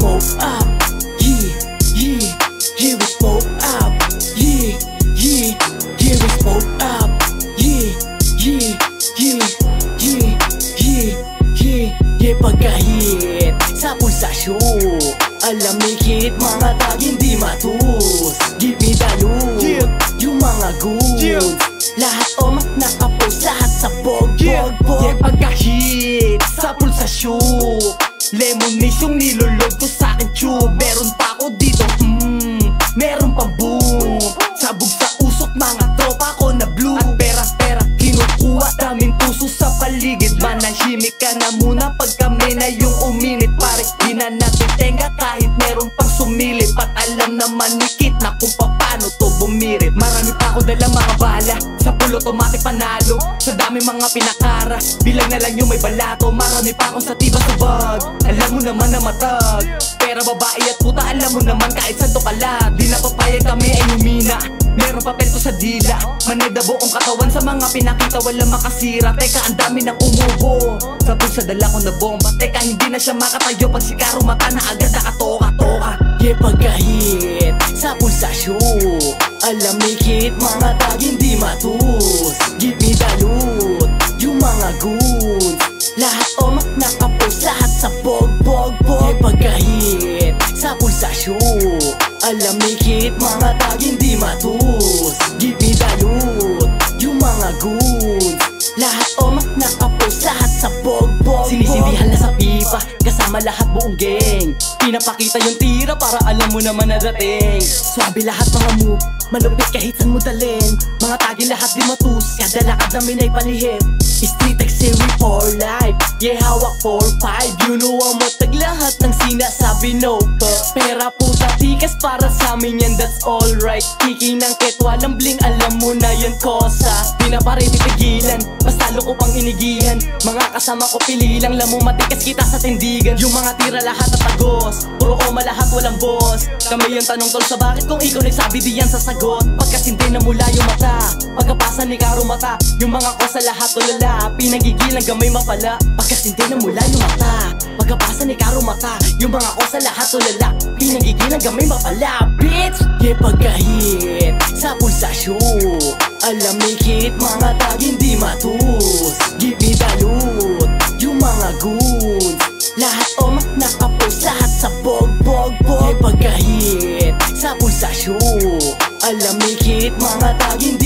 smoke up. Yeah, yeah, here we smoke up. Yeah, yeah, here we smoke up. Yeah, yeah, yeah, yeah, yeah, yeah, yeah. Pagkahit sa pulsasyon, alamikit mga tag hindi matus. Give me the loot, yung mga goods, lahat omak nakapost, lahat sa bog. Yeah, pagkahit sa pulsasyon, lemonade yung nilulog ko sa akin tube. Meron pa ako dito, meron pa boom. Sabog sa usok mga tropa ko na blue. At pera kinukuha daming puso sa paligid. Manahimik ka na muna pag kami na yung uminit. Pare di na natin tenga kahit meron pang sumilip. At alam naman ni Kit na kung paano to bumirit. Marami pa ako dalang mga bala, sa pulo automatic panalo. Sa dami mga pinakara, bilang na lang yung may balato. Marami pa akong sativa sa bag, alam mo naman na matag. Pera babae at puta, alam mo naman kahit saan to kalat. Di na papayag kami ay lumina, meron papel ko sa dila. Maneda buong katawan sa mga pinakita, walang makasira. Teka, ang dami ng umubo sa pulsa, dala ko na bomba. Teka, hindi na siya makatayo pag si Karo mata na agad nakatoka-toka. Yeah, pagkahit sa pulsasyon, alamikit mga tag hindi matus. Give me the loot, yung mga goods, lahat omak nakapost, lahat sa bog. Yeah, pagkahit sa pulsasyon, alamikit mga tag hindi matus. Give me the loot, yung mga goods, lahat omak nakapost, lahat sa bog. Sinisindihan na sa pipa, kasama lahat buong gang. Pinapakita yung tira para alam mo naman na dating. Swabe lahat mga move, malupit kahit saan mo dalhin. Mga tagi lahat di matus, kada lakad namin ay palihit. Street taxi for life, yeah hawak 4-5. You know ang matag lahat ng sinasabi no to. Pera puta tikas para sa amin yan, that's alright. Kiki ng ket walang bling, alam mo na yan kosa. Di na pare titigilan, basta loko pang inigihan. Mga kasama ko pili lang, lamang matikas kita sa tindigan. Yung mga tira lahat at tagos, puro oma lahat walang boss. Kami yung tanong tol sa bakit kung ikaw nagsabi di yan sasagot. Pagkasindi na mula yung mata, pagkapasa ni Karo mata, yung mga kosa lahat tulala. Pinagigilan gamay mapala, pagkasindi na mula yung mata, pagkapasa ni Karo mata, yung mga kosa lahat tulala. Pinagigilan gamay mapala, bitch! Yeah, pagkahit sa pulsasyon, alamikit mga tag hindi matus. Give me the loot, yung mga goods, lahat omak nakapost, lahat sa bog. Yeah, pagkahit sa pulsasyon, alamikit mga tag hindi